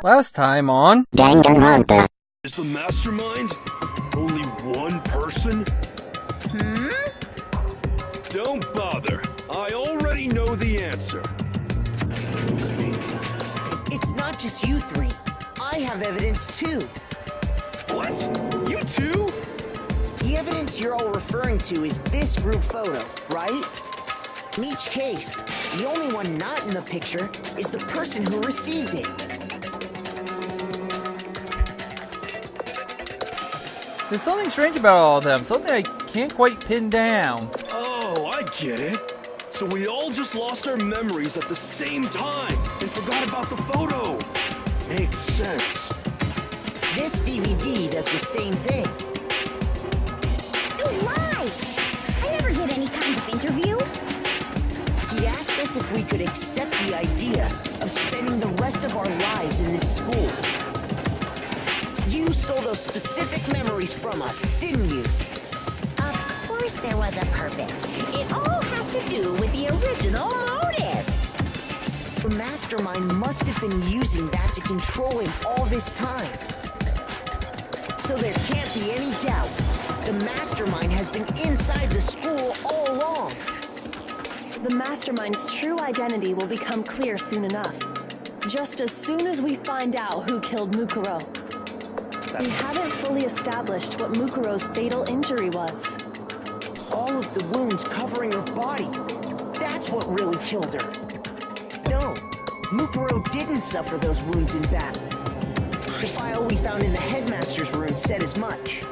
Last time on Danganronpa. Is the mastermind only one person? Don't bother. I already know the answer. It's not just you three. I have evidence too. What? You too? The evidence you're all referring to is this group photo, right? In each case, the only one not in the picture is the person who received it. there's something strange about all of them, something I can't quite pin down. Oh, I get it. So we all just lost our memories at the same time and forgot about the photo. Makes sense. This DVD does the same thing. You lie! I never did any kind of interview. He asked us if we could accept the idea of spending the rest of our lives in this school. You stole those specific memories from us, didn't you? Of course there was a purpose. It all has to do with the original motive. The mastermind must have been using that to control him all this time. So there can't be any doubt. The mastermind has been inside the school all along. The mastermind's true identity will become clear soon enough. Just as soon as we find out who killed Mukuro. We haven't fully established what Mukuro's fatal injury was. All of the wounds covering her body. That's what really killed her. No, Mukuro didn't suffer those wounds in battle. The file we found in the headmaster's room said as much.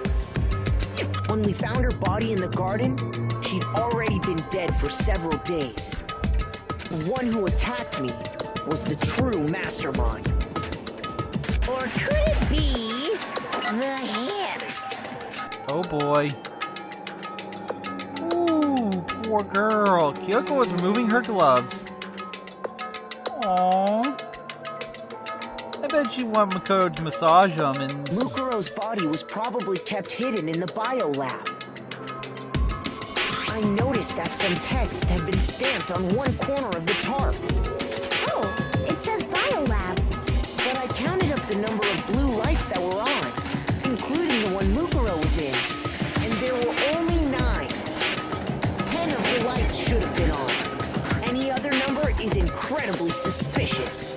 When we found her body in the garden, she'd already been dead for several days. The one who attacked me was the true mastermind. Or could it be the hands? Oh boy. Ooh, poor girl. Kyoko was removing her gloves. Aww. I bet you want Makoto to massage them and... Mukuro's body was probably kept hidden in the bio lab. I noticed that some text had been stamped on one corner of the tarp. Oh, it says biolab. But I counted up the number of blue lights that were on, including the one Mukuro was in, and there were only 9. 10 of the lights should have been on. Any other number is incredibly suspicious.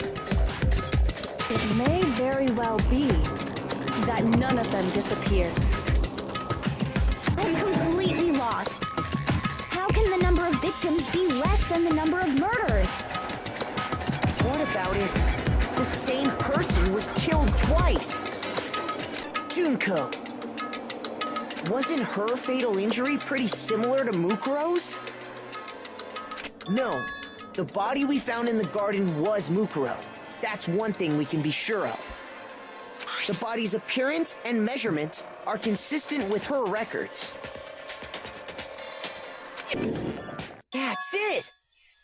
It may very well be that none of them disappeared. I'm completely lost. How can the number of victims be less than the number of murderers? What about if the same person was killed twice? Junko. Wasn't her fatal injury pretty similar to Mukuro's? No, the body we found in the garden was Mukuro. That's one thing we can be sure of. The body's appearance and measurements are consistent with her records. That's it!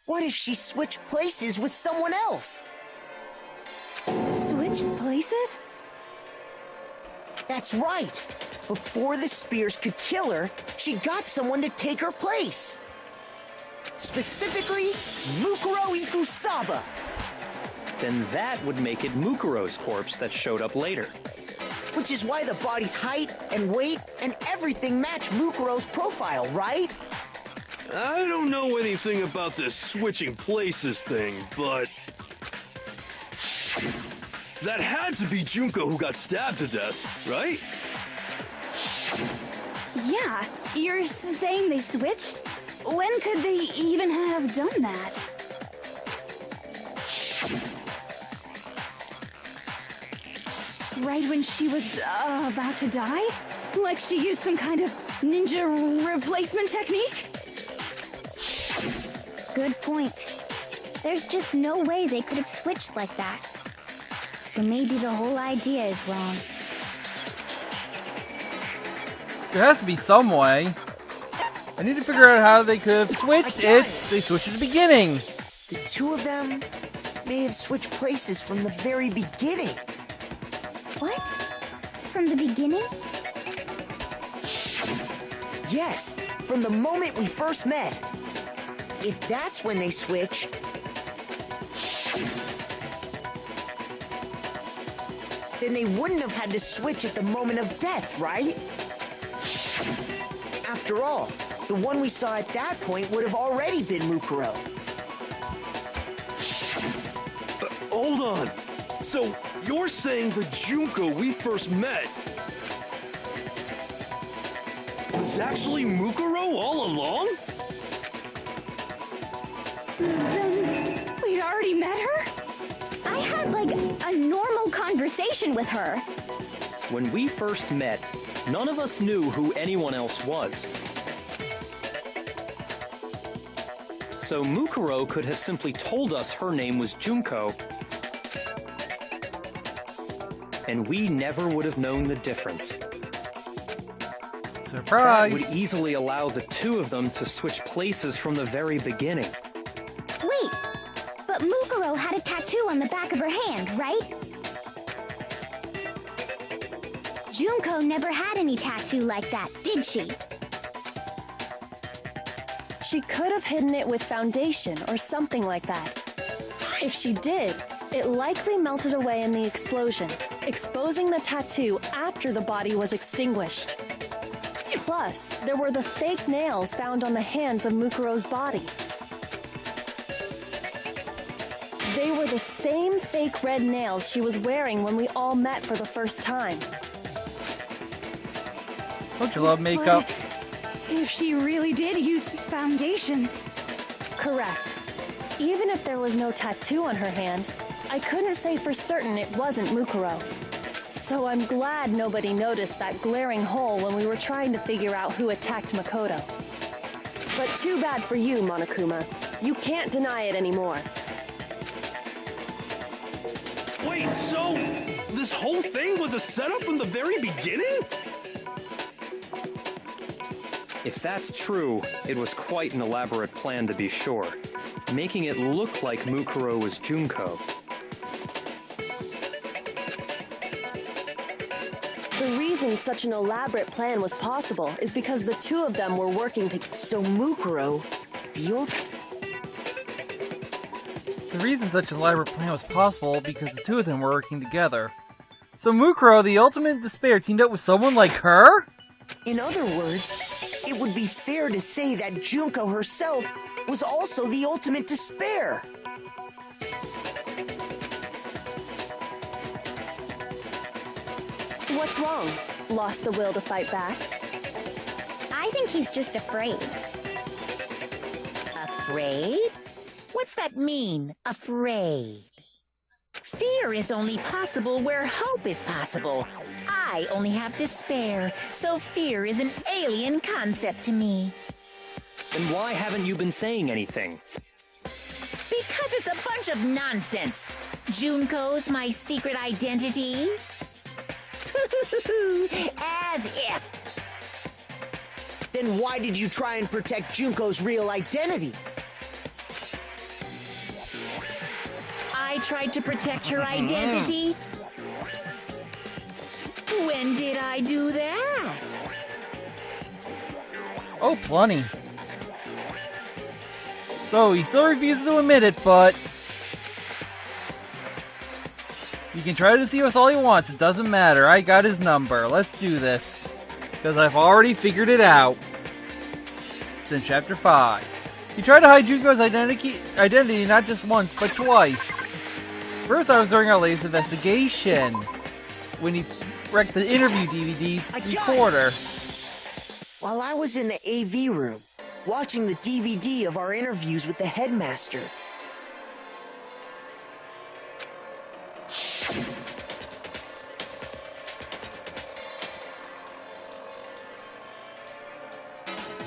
What if she switched places with someone else? Switched places? That's right! Before the spears could kill her, she got someone to take her place. Specifically, Mukuro Ikusaba. Then that would make it Mukuro's corpse that showed up later. Which is why the body's height and weight and everything match Mukuro's profile, right? I don't know anything about this switching places thing, but... that had to be Junko who got stabbed to death, right? Yeah, you're saying they switched? When could they even have done that? Right when she was about to die? Like she used some kind of ninja replacement technique? Good point. There's just no way they could have switched like that. So maybe the whole idea is wrong. There has to be some way. I need to figure out how they could have switched it. They switched at the beginning. The two of them may have switched places from the very beginning. What? From the beginning? Yes, from the moment we first met. If that's when they switched... Then they wouldn't have had to switch at the moment of death, right? After all, the one we saw at that point would have already been Mukuro. Hold on. So, you're saying the Junko we first met was actually Mukuro all along? Then we'd already met her? I had like a normal conversation with her. When we first met, none of us knew who anyone else was. So Mukuro could have simply told us her name was Junko, and we never would have known the difference. Surprise! That would easily allow the two of them to switch places from the very beginning. Wait, but Mukuro had a tattoo on the back of her hand, right? Junko never had any tattoo like that, did she? She could have hidden it with foundation or something like that. If she did, it likely melted away in the explosion, exposing the tattoo after the body was extinguished. Plus, there were the fake nails found on the hands of Mukuro's body. They were the same fake red nails she was wearing when we all met for the first time. Don't you love makeup? If she really did use foundation. Correct. Even if there was no tattoo on her hand, I couldn't say for certain it wasn't Mukuro. So I'm glad nobody noticed that glaring hole when we were trying to figure out who attacked Makoto. But too bad for you, Monokuma. You can't deny it anymore. Wait, so this whole thing was a setup from the very beginning? If that's true, it was quite an elaborate plan to be sure, making it look like Mukuro was Junko. The reason such an elaborate plan was possible is because the two of them were working together. So Mukuro, the reason such an elaborate plan was possible because the two of them were working together. So Mukuro, the ultimate despair, teamed up with someone like her? In other words, it would be fair to say that Junko herself was also the ultimate despair. What's wrong? Lost the will to fight back? I think he's just afraid. Afraid? What's that mean, afraid? Fear is only possible where hope is possible. I only have despair, so fear is an alien concept to me. Then why haven't you been saying anything? Because it's a bunch of nonsense. Junko's my secret identity? As if. Then why did you try and protect Junko's real identity? I tried to protect her identity? When did I do that? Oh, plenty. So, he still refuses to admit it, but you can try to deceive us all he wants. It doesn't matter. I got his number. Let's do this. Because I've already figured it out. It's in Chapter 5. He tried to hide Junko's identity not just once, but twice. First, I was during our latest investigation, when he wrecked the interview DVD's recorder. While I was in the AV room, watching the DVD of our interviews with the headmaster.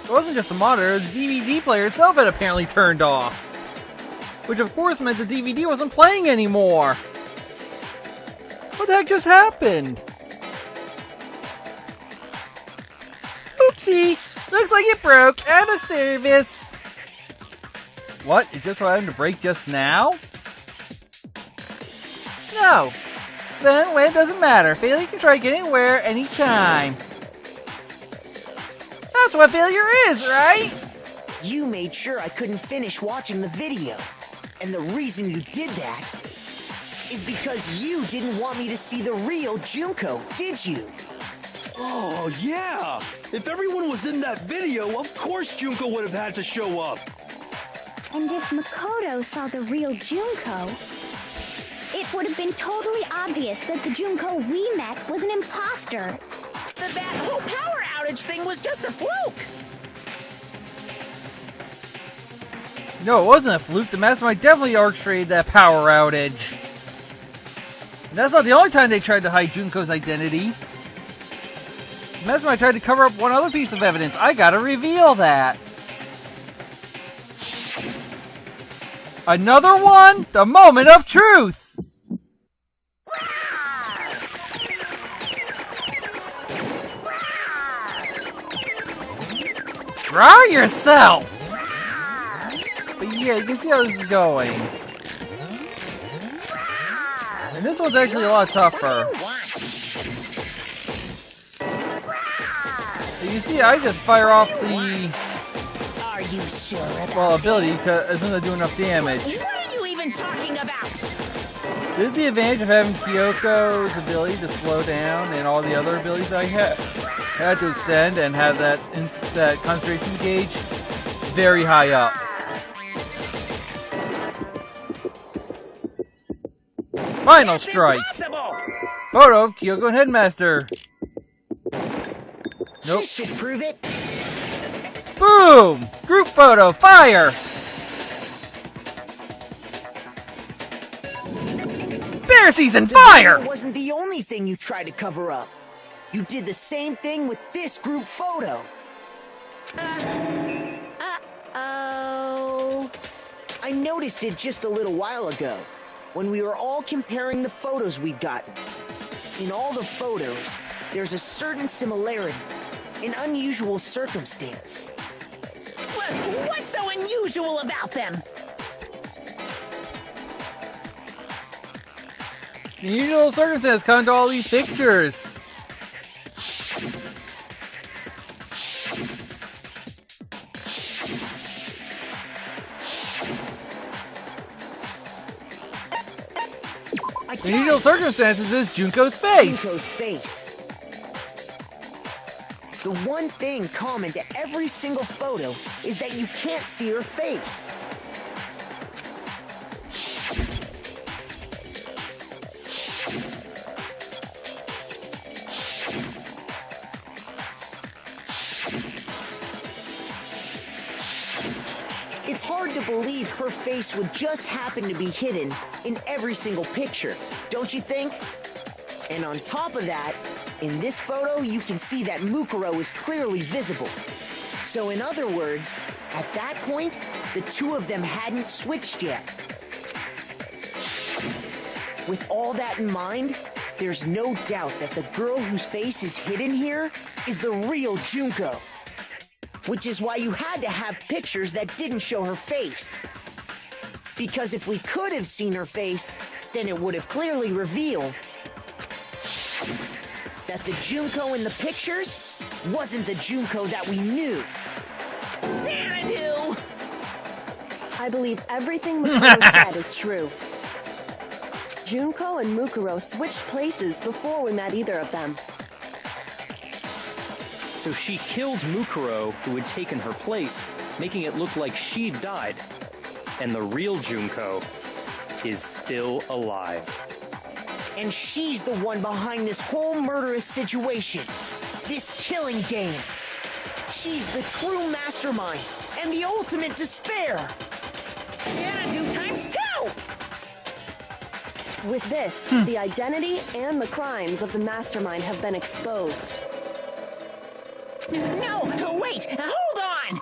It wasn't just the monitor, the DVD player itself had apparently turned off. Which of course meant the DVD wasn't playing anymore. What the heck just happened? Oopsie! Looks like it broke out of service. What? It just happened to break just now? No. Then, well, it doesn't matter. Failure can strike anywhere, anytime. That's what failure is, right? You made sure I couldn't finish watching the video. And the reason you did that is because you didn't want me to see the real Junko, did you? Oh, yeah! If everyone was in that video, of course Junko would have had to show up! And if Makoto saw the real Junko, it would have been totally obvious that the Junko we met was an imposter. That whole power outage thing was just a fluke! No, it wasn't a fluke. The Mastermind definitely orchestrated that power outage. And that's not the only time they tried to hide Junko's identity. The Mastermind tried to cover up one other piece of evidence. I gotta reveal that. Another one? The moment of truth! Draw yourself! But yeah, you can see how this is going. And this one's actually a lot tougher. So you see, I just fire off the... Are you sure about well, ability, this? as soon as I do enough damage. What are you even talking about? This is the advantage of having Kyoko's ability to slow down and all the other abilities I had to extend and have that concentration gauge very high up. Final strike! Impossible! Photo of Kyoko and Headmaster. Nope. This should prove it. Boom! Group photo, fire! Bear season, fire! It wasn't the only thing you tried to cover up. You did the same thing with this group photo. Oh. I noticed it just a little while ago, when we were all comparing the photos we'd gotten. In all the photos, there's a certain similarity, an unusual circumstance. What's so unusual about them? The usual circumstance come to all these pictures. The usual circumstances is Junko's face. Junko's face. The one thing common to every single photo is that you can't see her face. It's hard to believe her face would just happen to be hidden in every single picture, don't you think? And on top of that, in this photo, you can see that Mukuro is clearly visible. So in other words, at that point, the two of them hadn't switched yet. With all that in mind, there's no doubt that the girl whose face is hidden here is the real Junko. Which is why you had to have pictures that didn't show her face. Because if we could have seen her face, then it would have clearly revealed that the Junko in the pictures wasn't the Junko that we knew. Xanadu! I believe everything Makoto said is true. Junko and Mukuro switched places before we met either of them. So she killed Mukuro, who had taken her place, making it look like she'd died. And the real Junko is still alive. And she's the one behind this whole murderous situation. This killing game. She's the true mastermind and the ultimate despair. Xanadu times 2! With this, the identity and the crimes of the mastermind have been exposed. No, wait, hold on!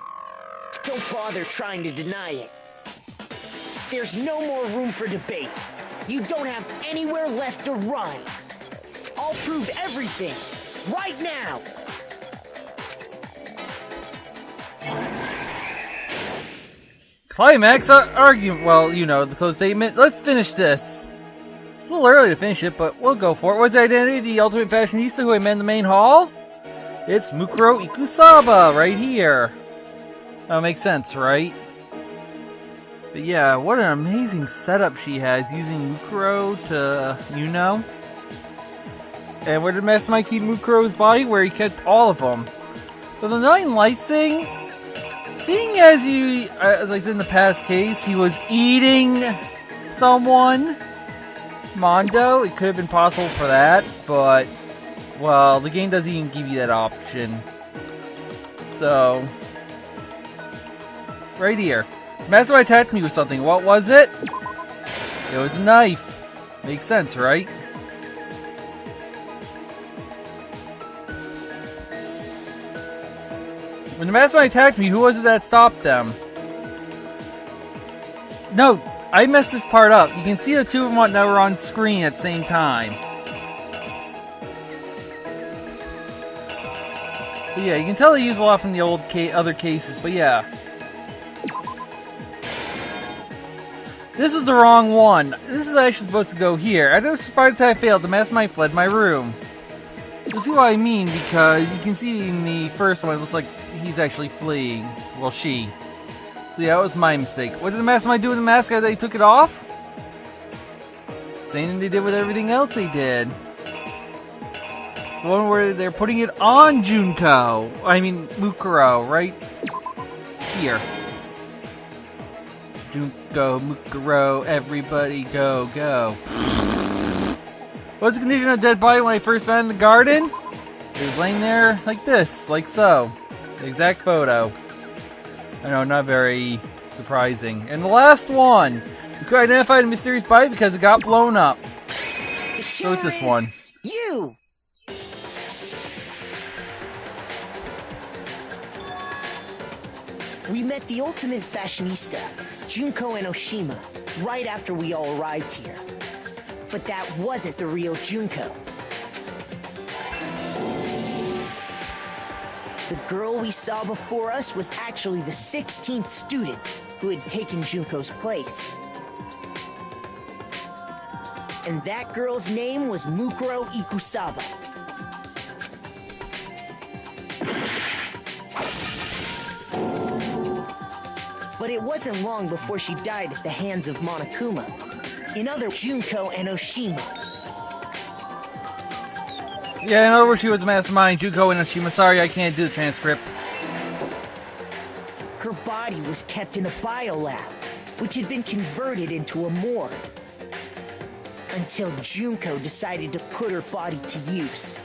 Don't bother trying to deny it. There's no more room for debate. You don't have anywhere left to run. I'll prove everything, right now. Climax argument. Well, you know, the close statement. Let's finish this. It's a little early to finish it, but we'll go for it. What's the identity? The ultimate fashionista who I met in the main hall? It's Mukuro Ikusaba, right here. That makes sense, right? But yeah, what an amazing setup she has using Mukuro to, And where did Mastermind keep Mukuro's body? Where he kept all of them. But the 9 Lights thing, seeing as I said in the past case, he was eating someone, Mondo, it could have been possible for that, but, well, the game doesn't even give you that option. So, right here. Mastermind attacked me with something. What was it? It was a knife. Makes sense, right? When the Mastermind attacked me, who was it that stopped them? No, I messed this part up. You can see the two of them that were on screen at the same time. But yeah, you can tell they use a lot from the old other cases, but yeah. This was the wrong one. This is actually supposed to go here. I was surprised that I failed. The Mastermind fled my room. You'll see what I mean, because you can see in the first one, it looks like he's actually fleeing. Well, she. So yeah, that was my mistake. What did the Mastermind do with the mask after they took it off? Same thing they did with everything else they did. The one where they're putting it on Mukuro, right here. Junko, Mukuro, everybody go, go. What's the condition of a dead body when I first found in the garden? It was laying there like this, like so. The exact photo. I know, not very surprising. And the last one! We could identify the mysterious body because it got blown up. So it's this one. You! We met the ultimate fashionista, Junko Enoshima, right after we all arrived here. But that wasn't the real Junko. The girl we saw before us was actually the 16th student who had taken Junko's place. And that girl's name was Mukuro Ikusaba. But it wasn't long before she died at the hands of Monokuma, another Junko Enoshima. Yeah, in other words, she was the Mastermind, Junko Enoshima. Sorry, I can't do the transcript. Her body was kept in a biolab, which had been converted into a morgue. Until Junko decided to put her body to use.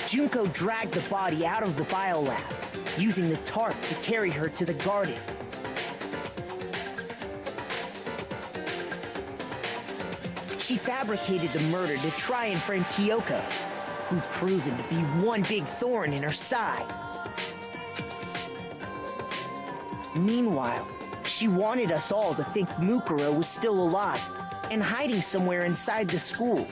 Junko dragged the body out of the biolab, using the tarp to carry her to the garden. She fabricated the murder to try and frame Kyoko, who'd proven to be one big thorn in her side. Meanwhile, she wanted us all to think Mukuro was still alive and hiding somewhere inside the school.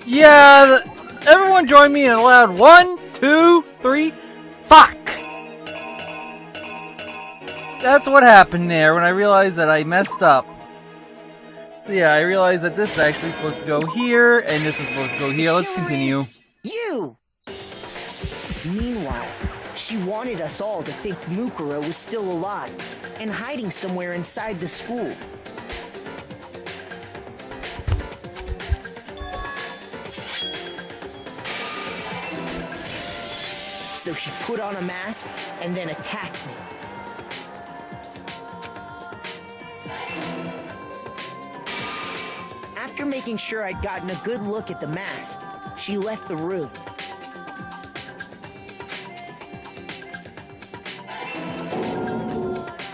Yeah, everyone join me in a loud 1, 2, 3, fuck! That's what happened there when I realized that I messed up. So yeah, I realized that this is actually supposed to go here, and this is supposed to go here. Let's continue. You! Meanwhile, she wanted us all to think Mukuro was still alive and hiding somewhere inside the school. So she put on a mask and then attacked me. After making sure I'd gotten a good look at the mask, she left the room.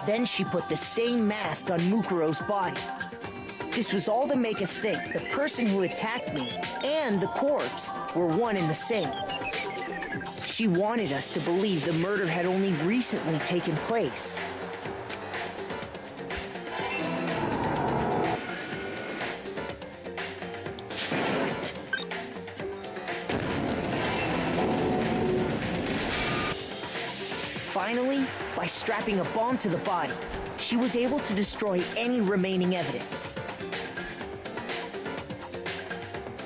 Then she put the same mask on Mukuro's body. This was all to make us think the person who attacked me and the corpse were one and the same. She wanted us to believe the murder had only recently taken place. Finally, by strapping a bomb to the body, she was able to destroy any remaining evidence.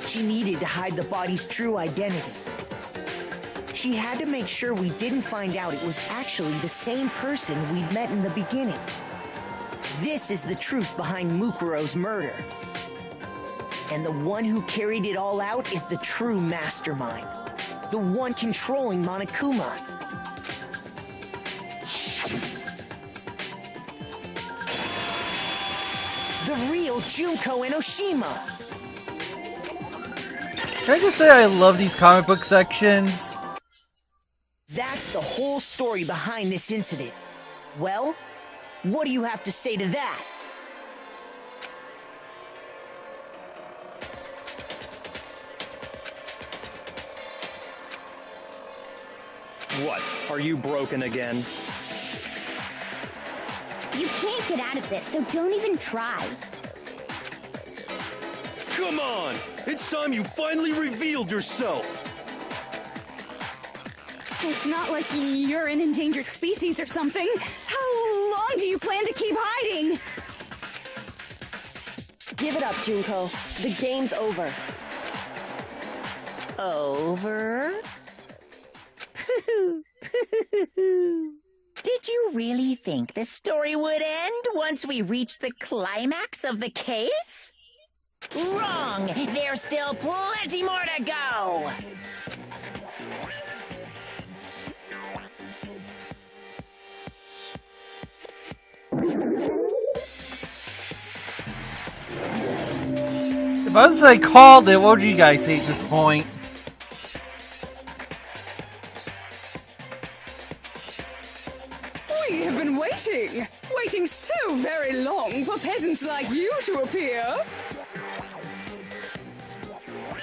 She needed to hide the body's true identity. She had to make sure we didn't find out it was actually the same person we'd met in the beginning. This is the truth behind Mukuro's murder. And the one who carried it all out is the true mastermind. The one controlling Monokuma. The real Junko Enoshima. Can I just say I love these comic book sections? That's the whole story behind this incident. Well, what do you have to say to that? What? Are you broken again? You can't get out of this, so don't even try. Come on! It's time you finally revealed yourself! It's not like you're an endangered species or something. How long do you plan to keep hiding? Give it up, Junko. The game's over. Over? Did you really think the story would end once we reached the climax of the case? Wrong! There's still plenty more to go! If I was to say called it, what would you guys say at this point? We have been waiting so very long for peasants like you to appear.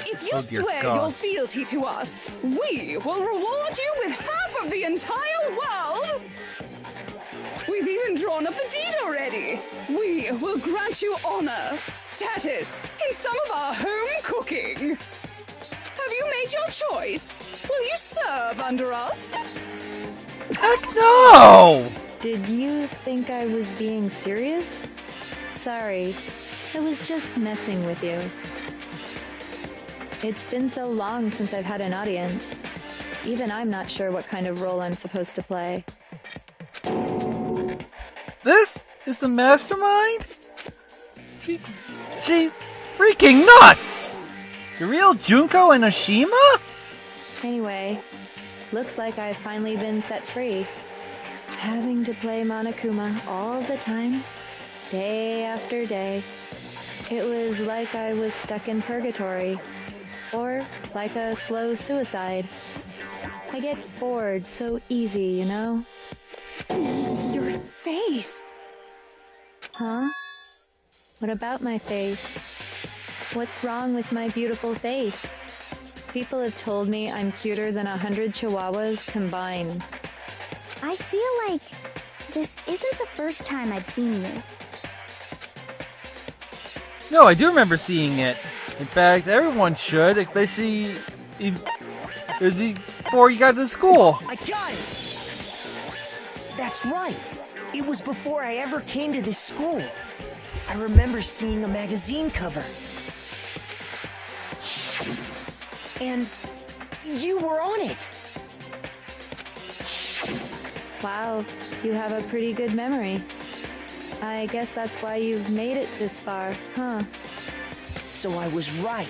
If you Oh, dear swear God. your fealty to us, we will reward you with half of the entire world. We've even drawn up the deed already. We will grant you honor, status, in some of our home cooking. Have you made your choice? Will you serve under us? Heck no! Did you think I was being serious? Sorry, I was just messing with you. It's been so long since I've had an audience. Even I'm not sure what kind of role I'm supposed to play. This is the mastermind? She's freaking nuts! The real Junko Enoshima? Anyway, looks like I've finally been set free. Having to play Monokuma all the time, day after day. It was like I was stuck in purgatory. Or like a slow suicide. I get bored so easy, you know? Your face. Huh? What about my face? What's wrong with my beautiful face? People have told me I'm cuter than 100 chihuahuas combined. I feel like this isn't the first time I've seen you. No, I do remember seeing it. In fact, everyone should, especially before you got to school. I got it! That's right. It was before I ever came to this school. I remember seeing a magazine cover. And you were on it. Wow, you have a pretty good memory. I guess that's why you've made it this far, huh? So I was right.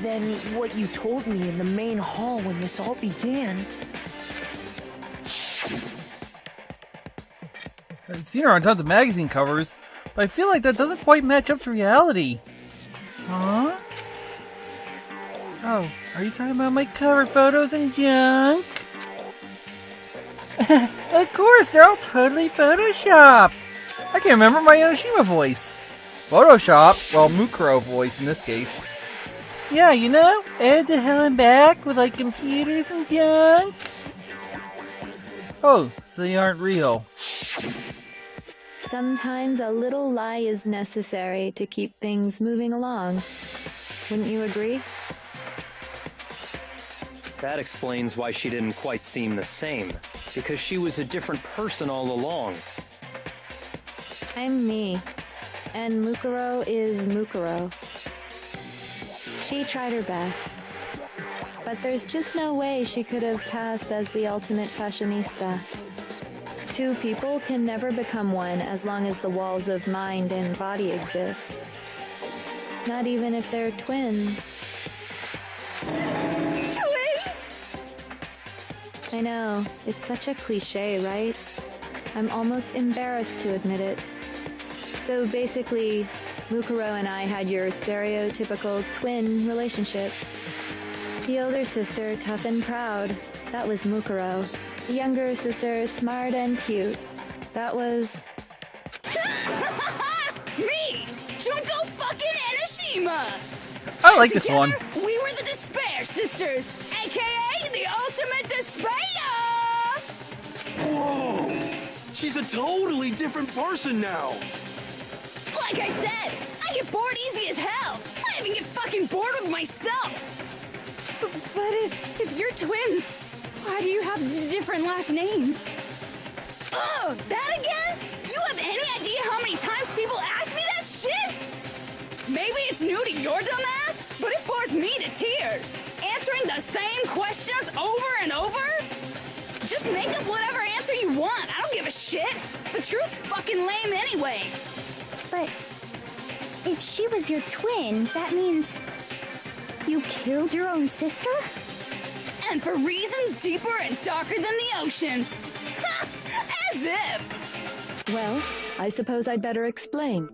Then what you told me in the main hall when this all began... I've seen her on tons of magazine covers, but I feel like that doesn't quite match up to reality. Huh? Oh, are you talking about my cover photos and junk? Of course, they're all totally photoshopped. I can't remember my Enoshima voice. Photoshop, well, Mukuro voice in this case. Yeah, you know, add the hell and back with like computers and junk. Oh, so they aren't real. Sometimes a little lie is necessary to keep things moving along. Wouldn't you agree? That explains why she didn't quite seem the same. Because she was a different person all along. I'm me. And Mukuro is Mukuro. She tried her best. But there's just no way she could have passed as the ultimate fashionista. Two people can never become one as long as the walls of mind and body exist. Not even if they're twins. Twins? I know, it's such a cliche, right? I'm almost embarrassed to admit it. So basically, Mukuro and I had your stereotypical twin relationship. The older sister, tough and proud. That was Mukuro. The younger sister, smart and cute. That was... Me! Junko fucking Enoshima! I like this Together, one. We were the Despair Sisters, aka the Ultimate Despair! Whoa! She's a totally different person now. Like I said, I get bored easy as hell. I even get fucking bored with myself. But if you're twins, why do you have different last names? Oh, that again? You have any idea how many times people ask me that shit? Maybe it's new to your dumb ass, but it bores me to tears. Answering the same questions over and over? Just make up whatever answer you want. I don't give a shit. The truth's fucking lame anyway. But if she was your twin, that means you killed your own sister? And for reasons deeper and darker than the ocean. As if. Well, I suppose I'd better explain.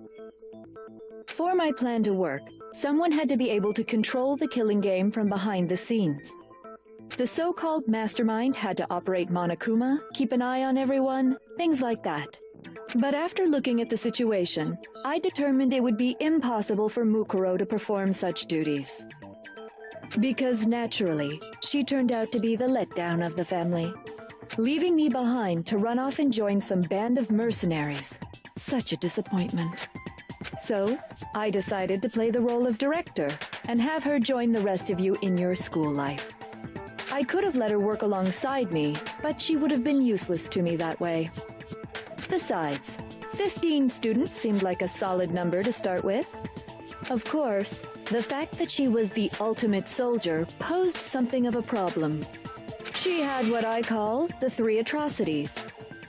For my plan to work, someone had to be able to control the killing game from behind the scenes. The so-called mastermind had to operate Monokuma, keep an eye on everyone, things like that. But after looking at the situation, I determined it would be impossible for Mukuro to perform such duties. Because naturally, she turned out to be the letdown of the family, leaving me behind to run off and join some band of mercenaries. Such a disappointment. So, I decided to play the role of director and have her join the rest of you in your school life. I could have let her work alongside me, but she would have been useless to me that way. Besides, 15 students seemed like a solid number to start with. Of course, the fact that she was the ultimate soldier posed something of a problem. She had what I call the three atrocities: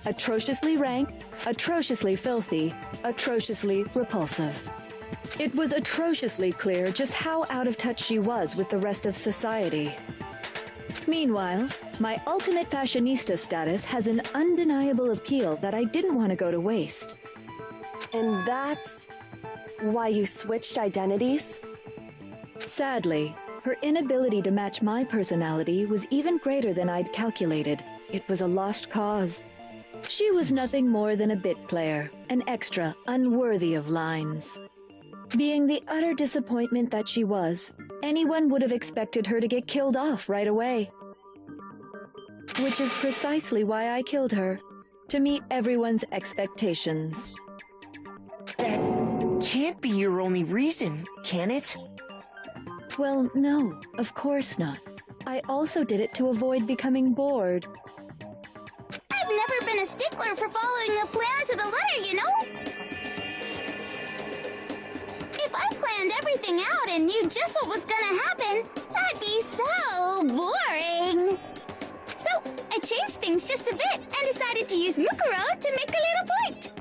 atrociously rank, atrociously filthy, atrociously repulsive. It was atrociously clear just how out of touch she was with the rest of society. Meanwhile, my ultimate fashionista status has an undeniable appeal that I didn't want to go to waste. And that's why you switched identities? Sadly, her inability to match my personality was even greater than I'd calculated. It was a lost cause. She was nothing more than a bit player, an extra unworthy of lines. Being the utter disappointment that she was, anyone would have expected her to get killed off right away. Which is precisely why I killed her, to meet everyone's expectations. That can't be your only reason, can it? Well, no, of course not. I also did it to avoid becoming bored. I've never been a stickler for following a plan to the letter, you know? If I planned everything out and knew just what was gonna happen, that'd be so boring. So, I changed things just a bit and decided to use Mukuro to make a little point.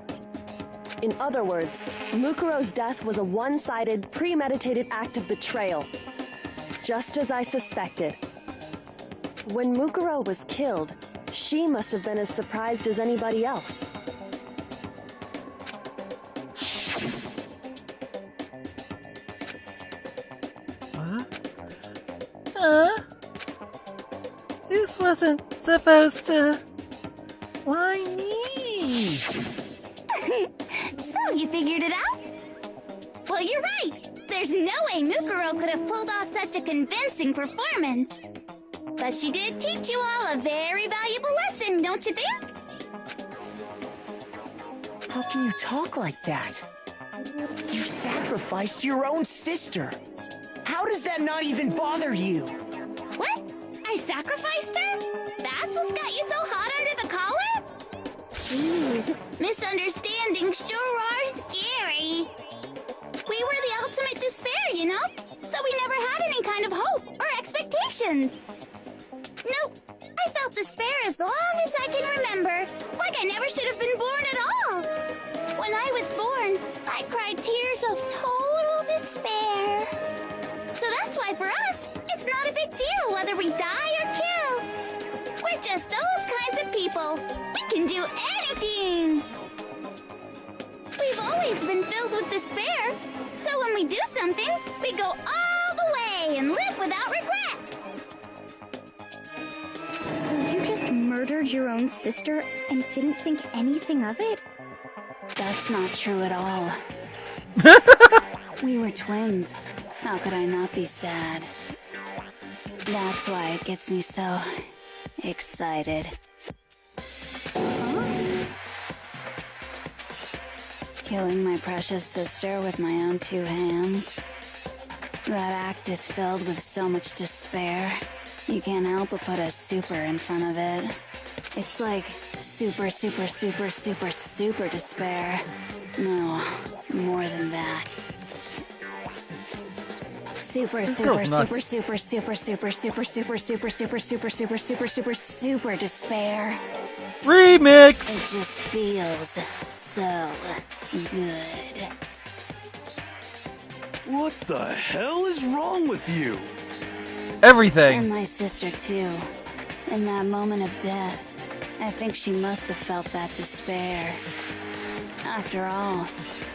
In other words, Mukuro's death was a one-sided, premeditated act of betrayal. Just as I suspected. When Mukuro was killed, she must have been as surprised as anybody else. This wasn't supposed to... Why me? So, you figured it out? Well, you're right. There's no way Mukuro could have pulled off such a convincing performance. But she did teach you all a very valuable lesson, don't you think? How can you talk like that? You sacrificed your own sister. How does that not even bother you? What? I sacrificed her? That's what's got you so hot under the collar? Jeez, misunderstandings sure are scary. We were the ultimate despair, you you know? So we never had any kind of hope or expectations. Nope. I felt despair as long as I can remember. Like I never should have been born at all. When I was born, I cried tears of total despair. So that's why for us, it's not a big deal whether we die or kill. We're just those kinds of people. We can do anything. We've always been filled with despair. So when we do something, we go all the way and live without regret. So you just murdered your own sister and didn't think anything of it? That's not true at all. We were twins. How could I not be sad? That's why it gets me so excited. Killing my precious sister with my own two hands. That act is filled with so much despair. You can't help but put a super in front of it. It's like super, super, super, super, super despair. No, more than that. Super, super, super, super, super, super, super, super, super, super, super, super, super, super, super despair. Remix! It just feels so good. What the hell is wrong with you? Everything. And my sister, too. In that moment of death, I think she must have felt that despair. After all,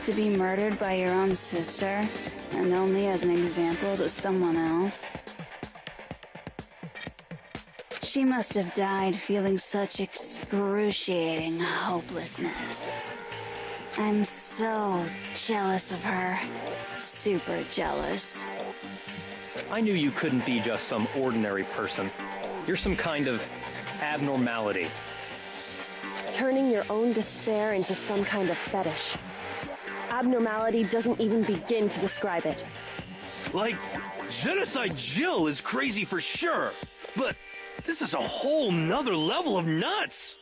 to be murdered by your own sister, and only as an example to someone else. She must have died feeling such excruciating hopelessness. I'm so jealous of her. Super jealous. I knew you couldn't be just some ordinary person. You're some kind of abnormality. Turning your own despair into some kind of fetish. Abnormality doesn't even begin to describe it. Like, Genocide Jill is crazy for sure, but this is a whole nother level of nuts!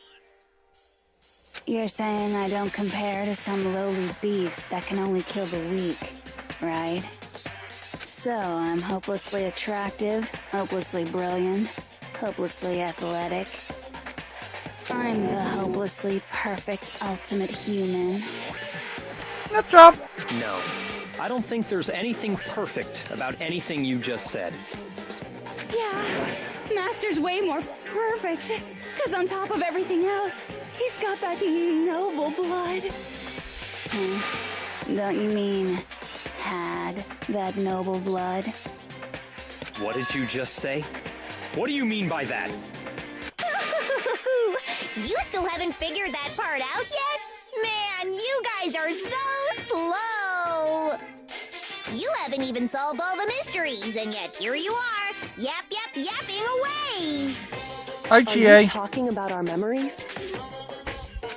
You're saying I don't compare to some lowly beast that can only kill the weak, right? So I'm hopelessly attractive, hopelessly brilliant, hopelessly athletic. I'm the hopelessly perfect ultimate human. Nut drop. No, I don't think there's anything perfect about anything you just said. Yeah, Master's way more perfect. Because on top of everything else, he's got that noble blood. Don't you mean had that noble blood? What did you just say? What do you mean by that? You still haven't figured that part out yet? Man, you guys are so slow! You haven't even solved all the mysteries, and yet here you are, yapping away! Hi, Are Chie. you talking about our memories?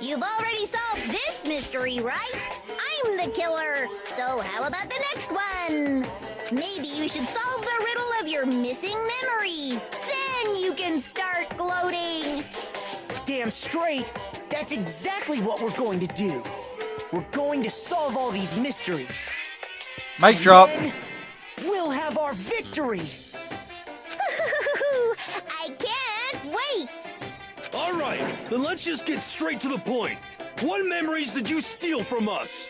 You've already solved this mystery, right? I'm the killer, so how about the next one? Maybe you should solve the riddle of your missing memories. Then you can start gloating. Damn straight, that's exactly what we're going to do. We're going to solve all these mysteries. Mic drop. Then we'll have our victory. I can't wait. All right, then let's just get straight to the point. What memories did you steal from us?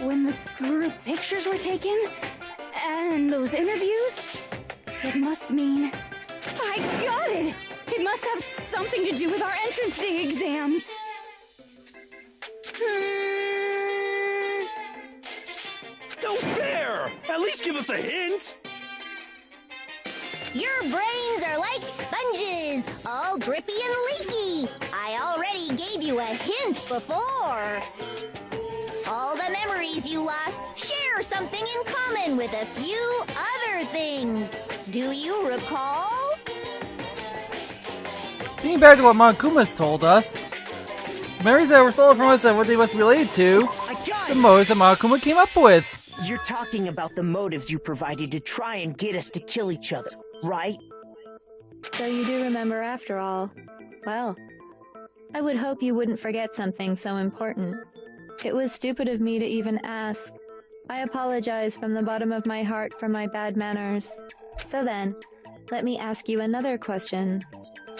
When the group pictures were taken, and those interviews, it must mean... I got it! It must have something to do with our entrance day exams. No fair! At least give us a hint! Your brains are like sponges, all drippy and leaky. I already gave you a hint before. All the memories you lost share something in common with a few other things. Do you recall? Getting back to what Monokuma's told us, memories that were stolen from us and what they must be related to, I got the it. motives that Monokuma came up with. You're talking about the motives you provided to try and get us to kill each other, right? So you do remember after all. Well, I would hope you wouldn't forget something so important. It was stupid of me to even ask, I apologize from the bottom of my heart for my bad manners. So then, let me ask you another question.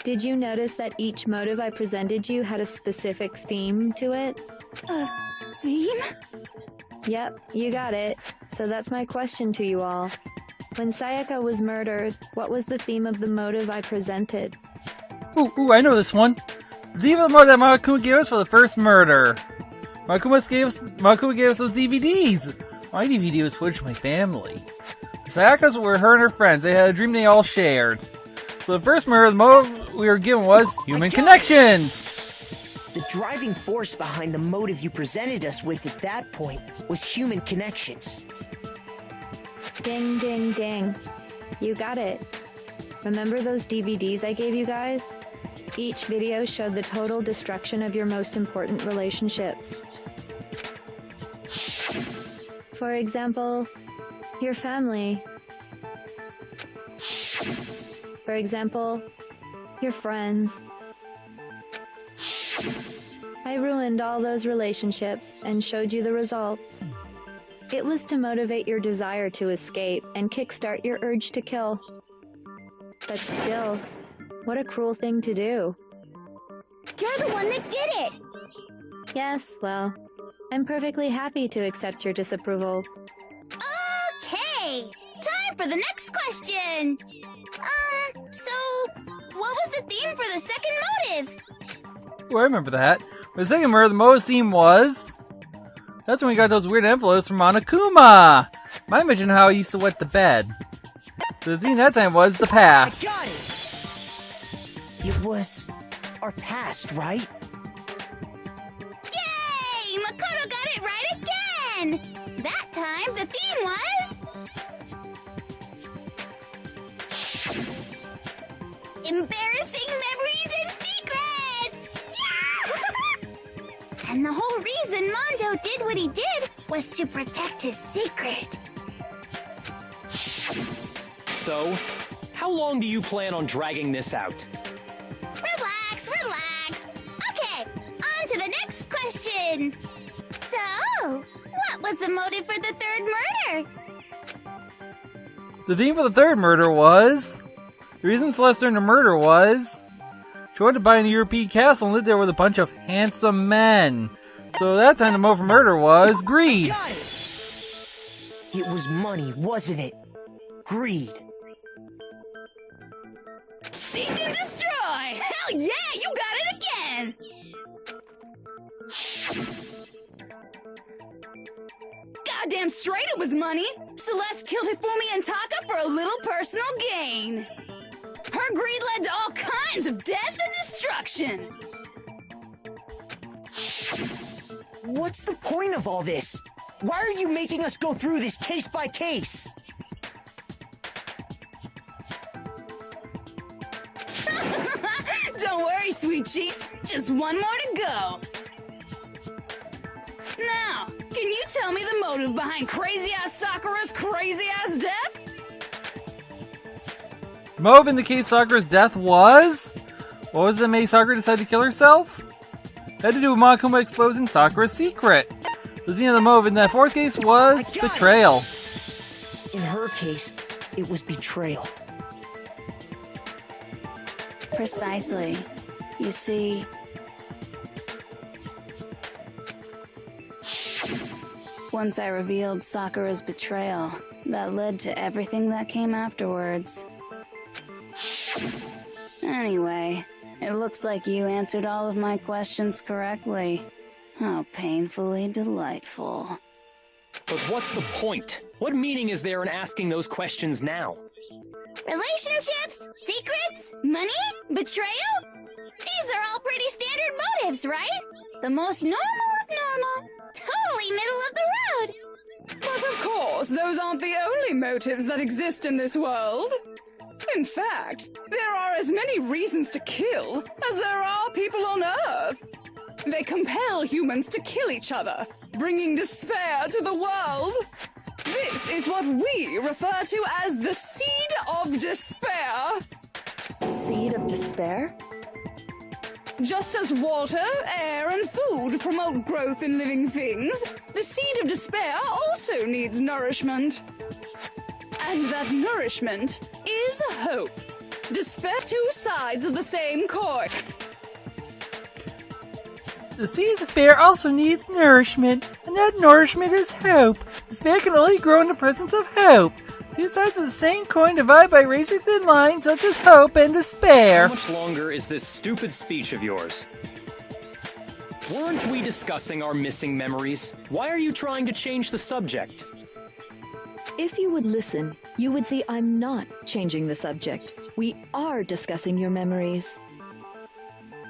Did you notice that each motive I presented you had a specific theme to it? Theme? Yep, you got it. So that's my question to you all. When Sayaka was murdered, what was the theme of the motive I presented? Ooh, I know this one. The theme of the motive that Monokuma gave us for the first murder. Monokuma gave us those DVDs. My DVD was footage of my family. Sayaka's were her and her friends. They had a dream they all shared. So the first murder, the motive we were given was human connections. The driving force behind the motive you presented us with at that point was human connections. Ding, ding, ding. You got it. Remember those DVDs I gave you guys? Each video showed the total destruction of your most important relationships. For example, your family. For example, your friends. I ruined all those relationships and showed you the results. It was to motivate your desire to escape and kickstart your urge to kill. But still, what a cruel thing to do. You're the one that did it! Yes, well, I'm perfectly happy to accept your disapproval. Okay! Time for the next question! So, what was the theme for the second motive? Oh, I remember that. For the second murder, the motive theme was... That's when we got those weird envelopes from Monokuma! Might mention how he used to wet the bed. The theme that time was the past. I got it! It was our past, right? Yay! Makoto got it right again! That time, the theme was... embarrassing memories and secrets! Yeah! And the whole reason Mondo did what he did was to protect his secret. So, how long do you plan on dragging this out? Relax, relax. Okay, on to the next question. So, what was the motive for the third murder? The theme for the third murder was... The reason Celeste turned to murder was... She wanted to buy a European castle and live there with a bunch of handsome men. So that time the motive for murder was greed. Got it! It was money, wasn't it? Greed. Seek and destroy! Hell yeah, you got it again! Goddamn straight it was money! Celeste killed Hifumi and Taka for a little personal gain. Her greed led to all kinds of death and destruction. What's the point of all this? Why are you making us go through this case by case? Don't worry, sweet cheeks. Just one more to go. Now, can you tell me the motive behind crazy-ass Sakura's crazy-ass death? The motive in the case Sakura's death was... What was it that made Sakura decide to kill herself? It had to do with Monokuma exposing Sakura's secret. The theme of the motive in that fourth case was betrayal. In her case, it was betrayal. Precisely. You see... Once I revealed Sakura's betrayal, that led to everything that came afterwards. Anyway, it looks like you answered all of my questions correctly. How painfully delightful. But what's the point? What meaning is there in asking those questions now? Relationships? Secrets? Money? Betrayal? These are all pretty standard motives, right? The most normal of normal. Totally middle of the road. But of course, those aren't the only motives that exist in this world. In fact, there are as many reasons to kill as there are people on Earth. They compel humans to kill each other, bringing despair to the world. This is what we refer to as the seed of despair. Seed of despair? Just as water, air, and food promote growth in living things, the seed of despair also needs nourishment. And that nourishment is hope. Despair, two sides of the same coin. The seed of despair also needs nourishment, and that nourishment is hope. Despair can only grow in the presence of hope. Two sides of the same coin divided by razor-thin lines such as hope and despair. How much longer is this stupid speech of yours? Weren't we discussing our missing memories? Why are you trying to change the subject? If you would listen, you would see I'm not changing the subject. We are discussing your memories.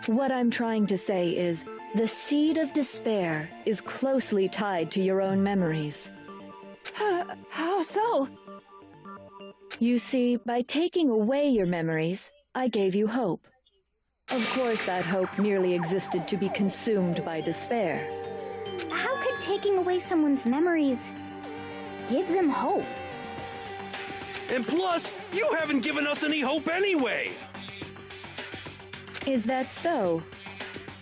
What I'm trying to say is, the seed of despair is closely tied to your own memories. How so? You see, by taking away your memories, I gave you hope. Of course, that hope merely existed to be consumed by despair. How could taking away someone's memories give them hope? And plus, you haven't given us any hope anyway! Is that so?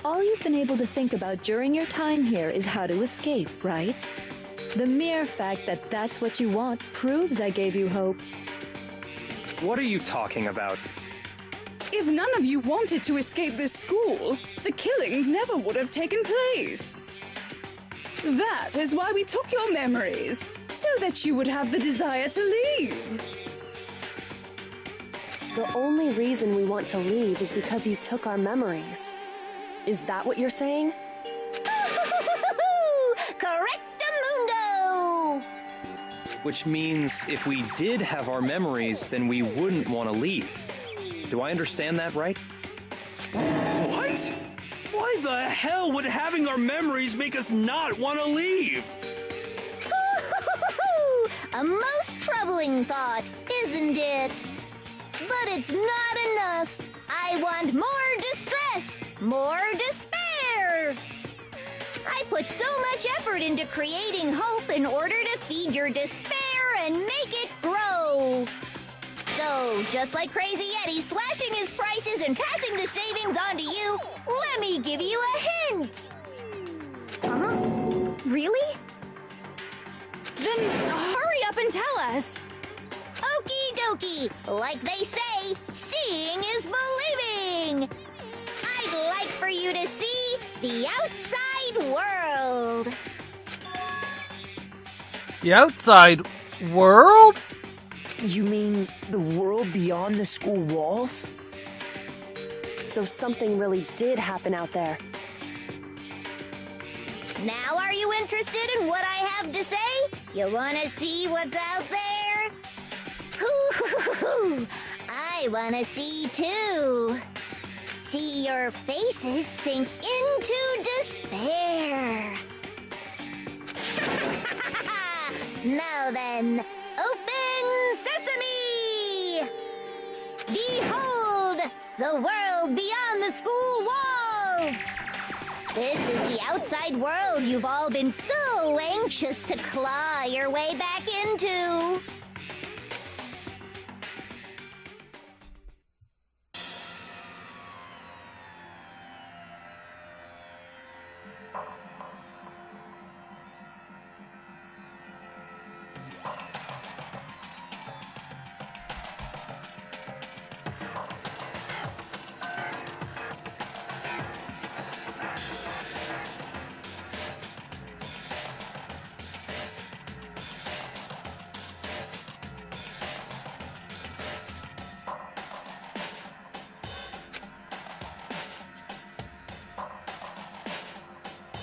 All you've been able to think about during your time here is how to escape, right? The mere fact that that's what you want proves I gave you hope. What are you talking about? If none of you wanted to escape this school, the killings never would have taken place. That is why we took your memories, so that you would have the desire to leave. The only reason we want to leave is because you took our memories. Is that what you're saying? Correctamundo! Which means if we did have our memories, then we wouldn't want to leave. Do I understand that right? What? Why the hell would having our memories make us not want to leave? A most troubling thought, isn't it? But it's not enough. I want more distress, more despair. I put so much effort into creating hope in order to feed your despair and make it grow. So, just like Crazy Eddie slashing his prices and passing the savings on to you, let me give you a hint. Huh? Really? Then hurry up and tell us. Okie dokie. Like they say, seeing is believing. I'd like for you to see the outside world. The outside world? You mean the world beyond the school walls? So something really did happen out there. Now are you interested in what I have to say? You want to see what's out there? Hoo-hoo-hoo-hoo. I want to see too. See your faces sink into despair. Now then, open sesame! Behold, the world beyond the school walls! This is the outside world you've all been so anxious to claw your way back into.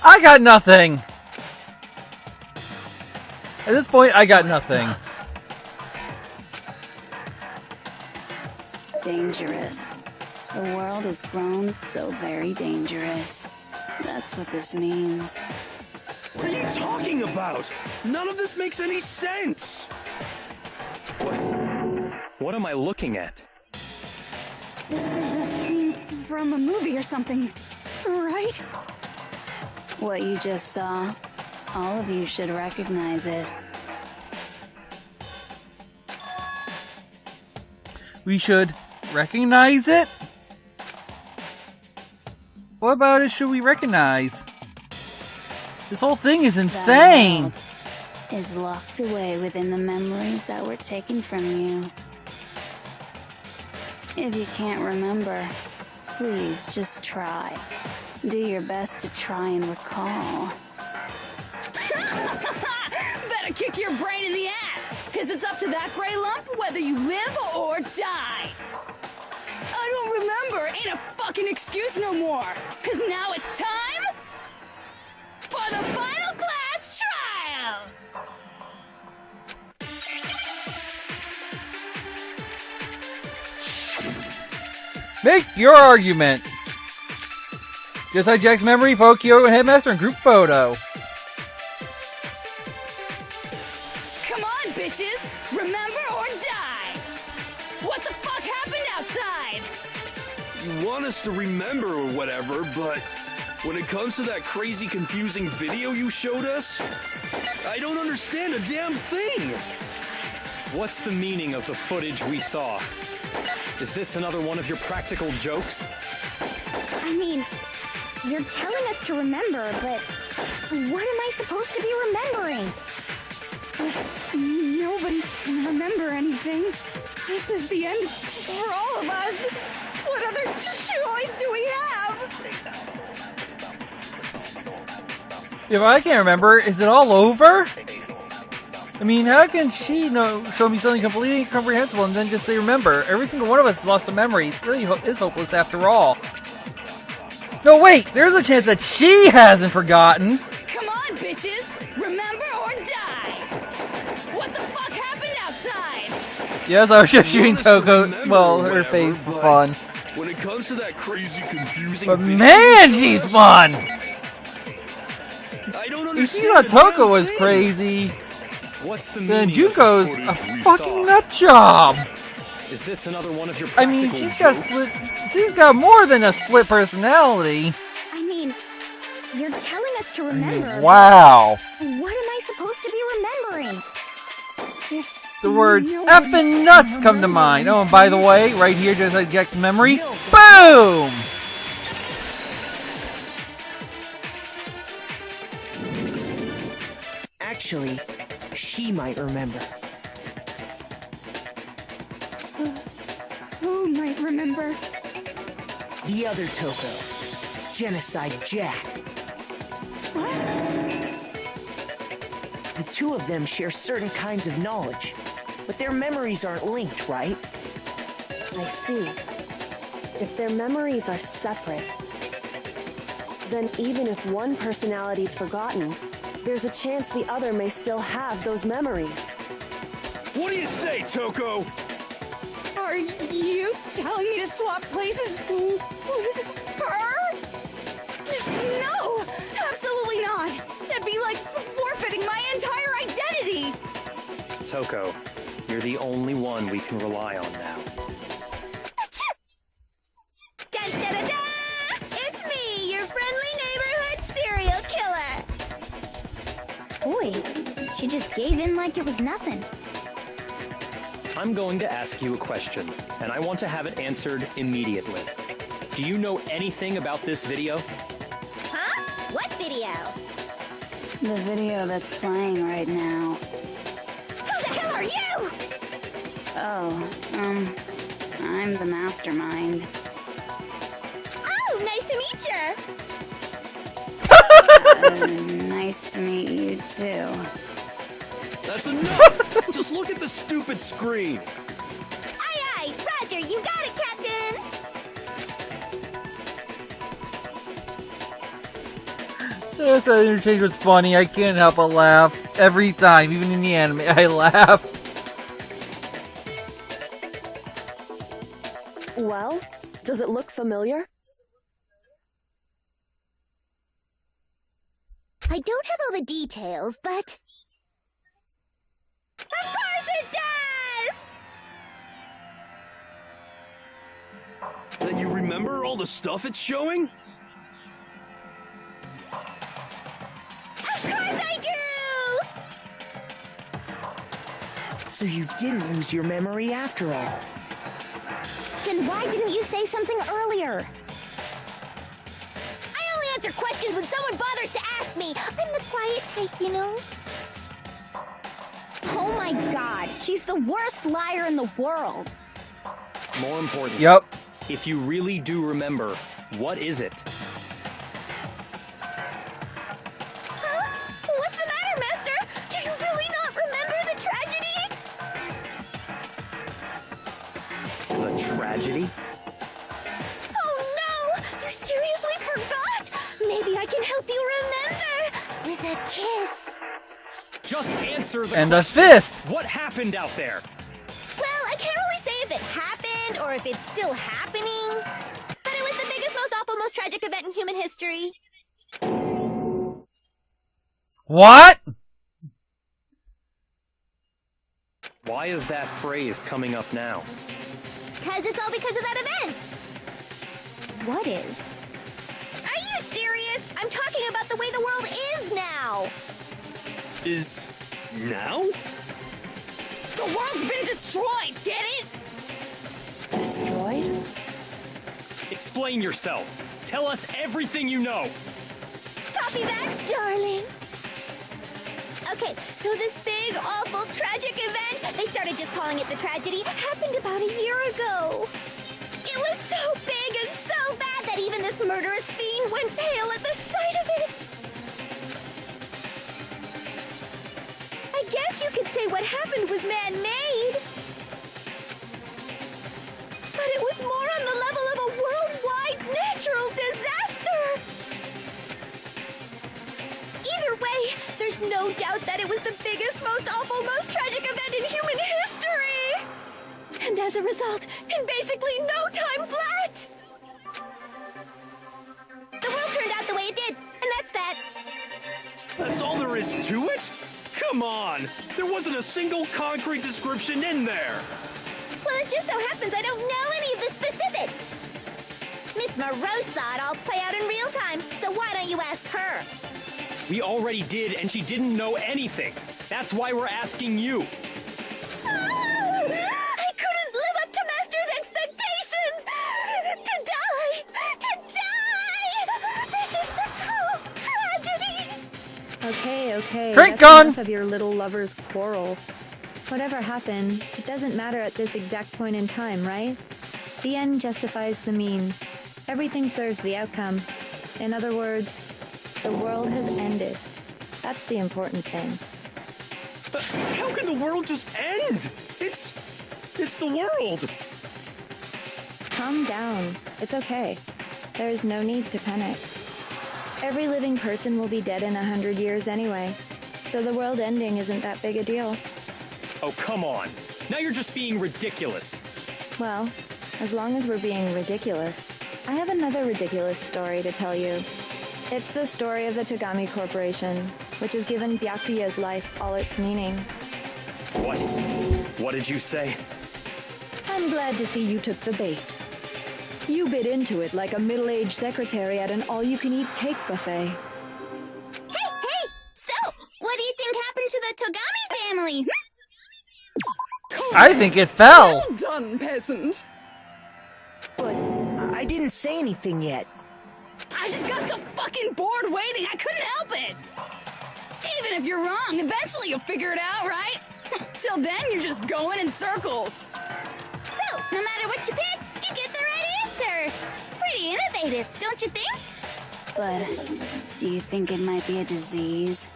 I got nothing! At this point, I got nothing. Dangerous. The world has grown so very dangerous. That's what this means. What are you talking about? None of this makes any sense! What am I looking at? This is a scene from a movie or something, right? What you just saw, all of you should recognize it. We should recognize it? What about it should we recognize? This whole thing is insane! Is locked away within the memories that were taken from you. If you can't remember, please just try. Do your best to try and recall. Better kick your brain in the ass, because it's up to that gray lump whether you live or die. I don't remember ain't a fucking excuse no more, because now it's time for the final class trials! Make your argument! Just like Jack's memory, Fokio, and Headmaster, and group photo. Come on, bitches! Remember or die! What the fuck happened outside? You want us to remember or whatever, but when it comes to that crazy, confusing video you showed us, I don't understand a damn thing! What's the meaning of the footage we saw? Is this another one of your practical jokes? I mean, you're telling us to remember, but what am I supposed to be remembering? Nobody can remember anything. This is the end for all of us. What other choice do we have? If I can't remember, is it all over? I mean, how can she show me something completely incomprehensible and then just say remember? Every single one of us has lost a memory. It really is hopeless after all. No, wait! There's a chance that she hasn't forgotten! Come on, bitches! Remember or die! What the fuck happened outside? Yes, I was just shooting Toko, well, her face for fun. When it comes to that crazy, confusing But video man, she's fun! I don't If she understand thought a Toko damn was thing. crazy, What's the then meaning of the Junko's footage a we fucking saw? nut job! Is this another one of your I practical mean, jokes? she's got more than a split personality. I mean, you're telling us to remember. Wow. But what am I supposed to be remembering? The words effing nuts come to mind. Oh, and by the way, right here, just like Jack's memory, boom! Actually, she might remember. Who might remember? The other Toko, Genocide Jack. The two of them share certain kinds of knowledge, but their memories aren't linked, right? I see. If their memories are separate, then even if one personality's forgotten, there's a chance the other may still have those memories. What do you say, Toko? Are you telling me to swap places with her? No! Absolutely not! That'd be like forfeiting my entire identity! Toko, you're the only one we can rely on now. Dun, dun, dun, dun! It's me, your friendly neighborhood serial killer! Boy, she just gave in like it was nothing. I'm going to ask you a question, and I want to have it answered immediately. Do you know anything about this video? Huh? What video? The video that's playing right now. Who the hell are you? Oh, I'm the mastermind. Oh, nice to meet you! Nice to meet you too. That's enough! Just look at the stupid screen. Aye, aye, Roger, you got it, Captain! This interchange was funny. I can't help but laugh. Every time, even in the anime, I laugh. Well, does it look familiar? I don't have all the details, but... Of course it does! Then you remember all the stuff it's showing? Of course I do! So you didn't lose your memory after all. Then why didn't you say something earlier? answer questions when someone bothers to ask me. I'm the quiet type, you know? Oh my god, she's the worst liar in the world. More important, Yup. if you really do remember, what is it? Huh? What's the matter, Master? Do you really not remember the tragedy? The tragedy? Oh no! You seriously forgot? Maybe I can help you remember with a kiss. Just answer the And a question. fist! What happened out there? Well, I can't really say if it happened or if it's still happening. But it was the biggest, most awful, most tragic event in human history. What? Why is that phrase coming up now? Because it's all because of that event. What is? Are you serious? I'm talking about the way the world is now. Is now? The world's been destroyed, get it? Destroyed? Explain yourself. Tell us everything you know. Copy that, darling. Okay, so this big, awful, tragic event, they started just calling it the tragedy, happened about a year ago. It was so big and so bad that even this murderous fiend went pale at the sight of it. I guess you could say what happened was man-made. But it was more on the level of a worldwide natural disaster. Either way, there's no doubt that it was the biggest, most awful, most tragic event in human history. And as a result, in basically no time flat, the world turned out the way it did, and that's that. That's all there is to it? Come on! There wasn't a single concrete description in there! Well, it just so happens I don't know any of the specifics. Miss Morose saw it all play out in real time, so why don't you ask her? We already did, and she didn't know anything. That's why we're asking you. I couldn't live up to Master's expectations! To die! This is the true tragedy! Okay. Drink That's gun! enough of your little lover's quarrel. Whatever happened, it doesn't matter at this exact point in time, right? The end justifies the means. Everything serves the outcome. In other words, the world has ended. That's the important thing. How can the world just end? It's the world! Calm down. It's okay. There's no need to panic. Every living person will be dead in 100 years anyway, so the world ending isn't that big a deal. Oh, come on. Now you're just being ridiculous. Well, as long as we're being ridiculous, I have another ridiculous story to tell you. It's the story of the Togami Corporation, which has given Byakuya's life all its meaning. What? What did you say? I'm glad to see you took the bait. You bit into it like a middle-aged secretary at an all-you-can-eat cake buffet. Hey! So, what do you think happened to the Togami family? I think it fell. Well done, peasant. But I didn't say anything yet. I just got so fucking bored waiting, I couldn't help it. Even if you're wrong, eventually you'll figure it out, right? Till then, you're just going in circles. So, no matter what you pick, you get the right answer. Pretty innovative, don't you think? But do you think it might be a disease?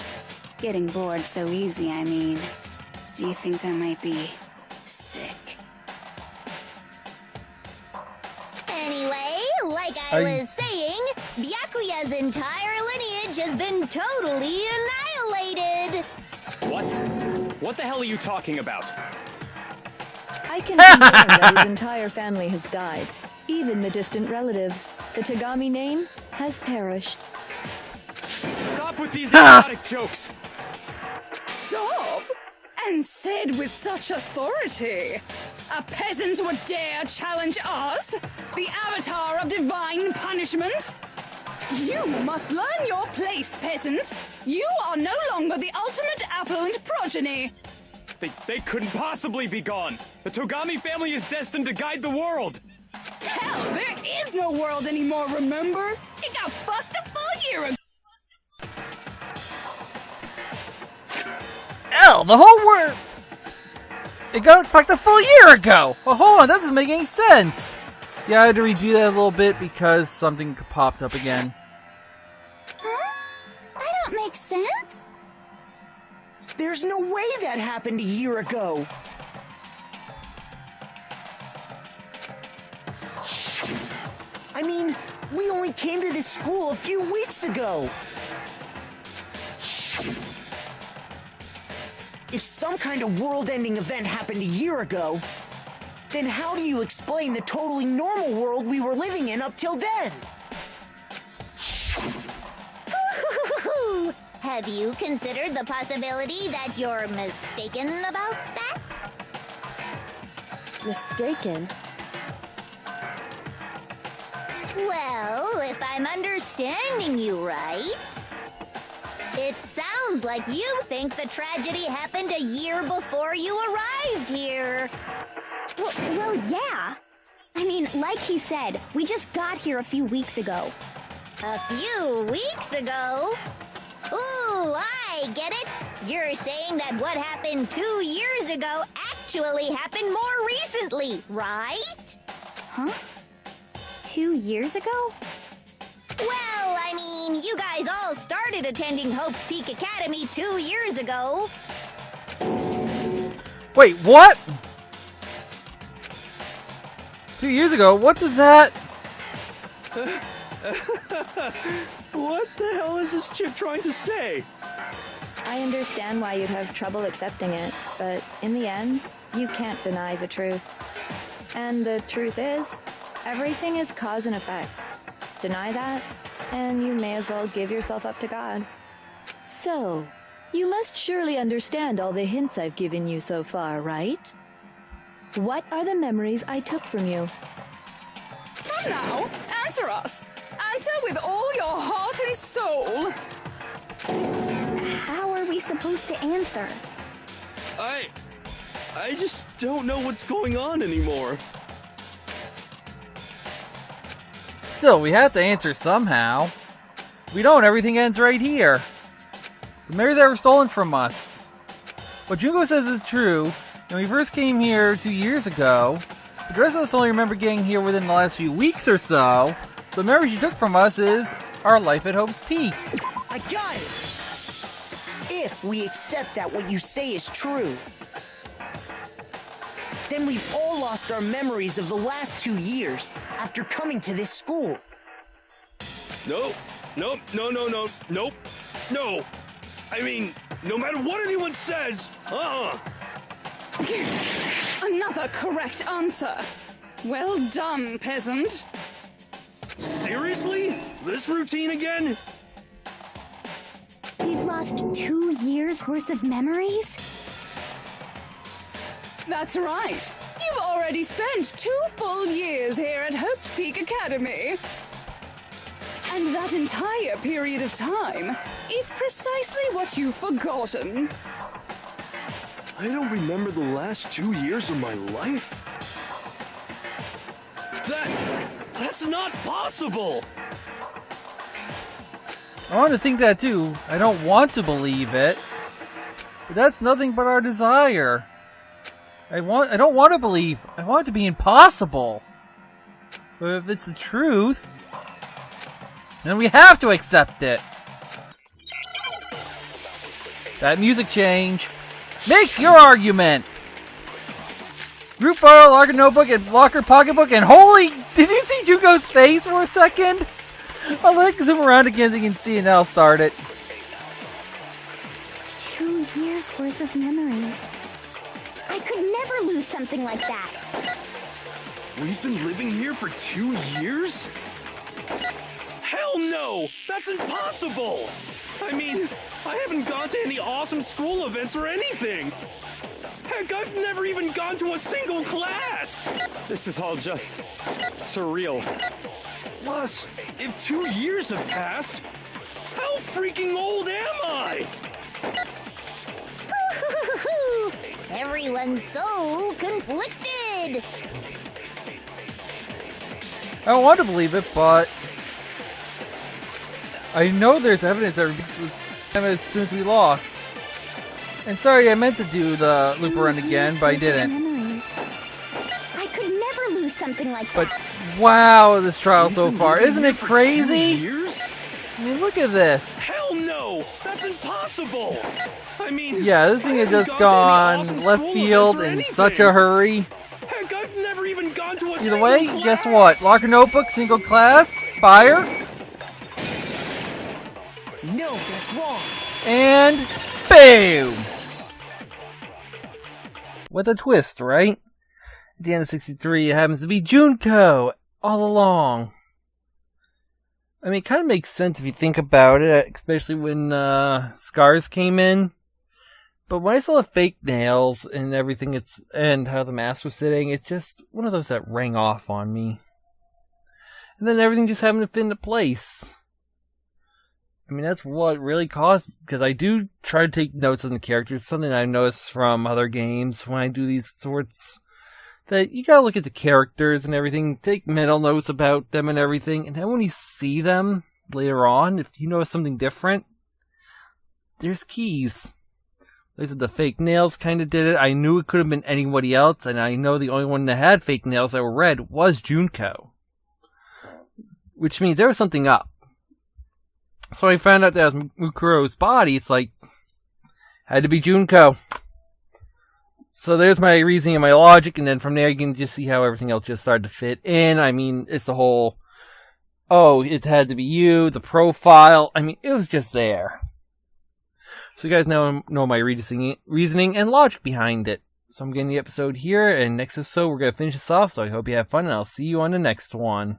Getting bored so easy, I mean. Do you think I might be sick? Anyway, like I was saying, Byakuya's entire lineage has been totally annihilated. What? What the hell are you talking about? I can confirm that his entire family has died. Even the distant relatives. The Togami name has perished. Stop with these idiotic jokes! Sob? And said with such authority. A peasant would dare challenge us? The avatar of divine punishment? You must learn your place, peasant. You are no longer the ultimate affluent progeny. They couldn't possibly be gone. The Togami family is destined to guide the world. Hell, there is no world anymore, remember? It got fucked a full Still, the whole world... It got like a full year ago! Oh, hold on, that doesn't make any sense! Yeah, I had to redo that a little bit because something popped up again. Huh? I don't make sense. There's no way that happened a year ago. I mean, we only came to this school a few weeks ago. If some kind of world-ending event happened a year ago, then how do you explain the totally normal world we were living in up till then? Have you considered the possibility that you're mistaken about that? Mistaken? Well, if I'm understanding you right, it sounds like you think the tragedy happened a year before you arrived here. Well, yeah. I mean, like he said, we just got here a few weeks ago. A few weeks ago? Ooh, I get it. You're saying that what happened 2 years ago actually happened more recently, right? Huh? 2 years ago? Well, I mean, you guys all started attending Hope's Peak Academy 2 years ago. Wait, what? 2 years ago? What does that... What the hell is this chip trying to say? I understand why you'd have trouble accepting it, but in the end, you can't deny the truth. And the truth is, everything is cause and effect. Deny that, and you may as well give yourself up to God. So, you must surely understand all the hints I've given you so far, right? What are the memories I took from you? Come now, answer us. Answer with all your heart and soul. How are we supposed to answer? I just don't know what's going on anymore. Still, we have to answer somehow. If we don't, everything ends right here. The memories that were stolen from us. What Junko says is true. When we first came here 2 years ago, the rest of us only remember getting here within the last few weeks or so. The memories you took from us is our life at Hope's Peak. I got it! If we accept that what you say is true, then we've all lost our memories of the last 2 years after coming to this school. Nope. No. I mean, no matter what anyone says, Another correct answer. Well done, peasant. Seriously? This routine again? We've lost 2 years worth of memories? That's right. You've already spent 2 full years here at Hope's Peak Academy. And that entire period of time is precisely what you've forgotten. I don't remember the last 2 years of my life. That's not possible! I want to think that too. I don't want to believe it. But that's nothing but our desire. I don't want to believe. I want it to be impossible. But if it's the truth, then we have to accept it. That music change. Make your argument! Group photo, locker notebook, and locker pocketbook, and holy... Did you see Junko's face for a second? I'll like zoom around again so you can see, and then I'll start it. 2 years worth of memories. I could never lose something like that. We've been living here for 2 years? Hell no! That's impossible! I mean, I haven't gone to any awesome school events or anything! Heck, I've never even gone to a single class! This is all just surreal. Plus, if 2 years have passed, how freaking old am I? Everyone's so conflicted. I don't want to believe it, but... I know there's evidence that as soon as we lost. And sorry, I meant to do the loop around again, but I didn't. I could never lose something like But that. wow, this trial so far. Isn't it 2 crazy? years? I mean, look at this. Hell no! That's impossible! I mean, Yeah, this thing I had haven't just gone gone to any awesome left school field events or in such a anything. hurry. Heck, I've never even gone to a Either single way, class. guess what? Locker notebook, single class, fire, No, that's wrong. and boom! With a twist, right? At the end of 63, it happens to be Junko all along. I mean, it kind of makes sense if you think about it, especially when Scars came in. But when I saw the fake nails and everything, and how the mask was sitting, it's just one of those that rang off on me. And then everything just happened to fit into place. I mean, that's what really caused, because I do try to take notes on the characters, something I've noticed from other games when I do these sorts, that you gotta look at the characters and everything, take mental notes about them and everything, and then when you see them later on, if you notice something different, there's keys. Like I said, the fake nails kind of did it. I knew it could have been anybody else, and I know the only one that had fake nails that were red was Junko. Which means there was something up. So when I found out that it was Mukuro's body, it's like, had to be Junko. So there's my reasoning and my logic, and then from there you can just see how everything else just started to fit in. I mean, it's the whole, oh, it had to be you, the profile. I mean, it was just there. So you guys now know my reasoning and logic behind it. So I'm getting the episode here, and next episode we're going to finish this off, so I hope you have fun, and I'll see you on the next one.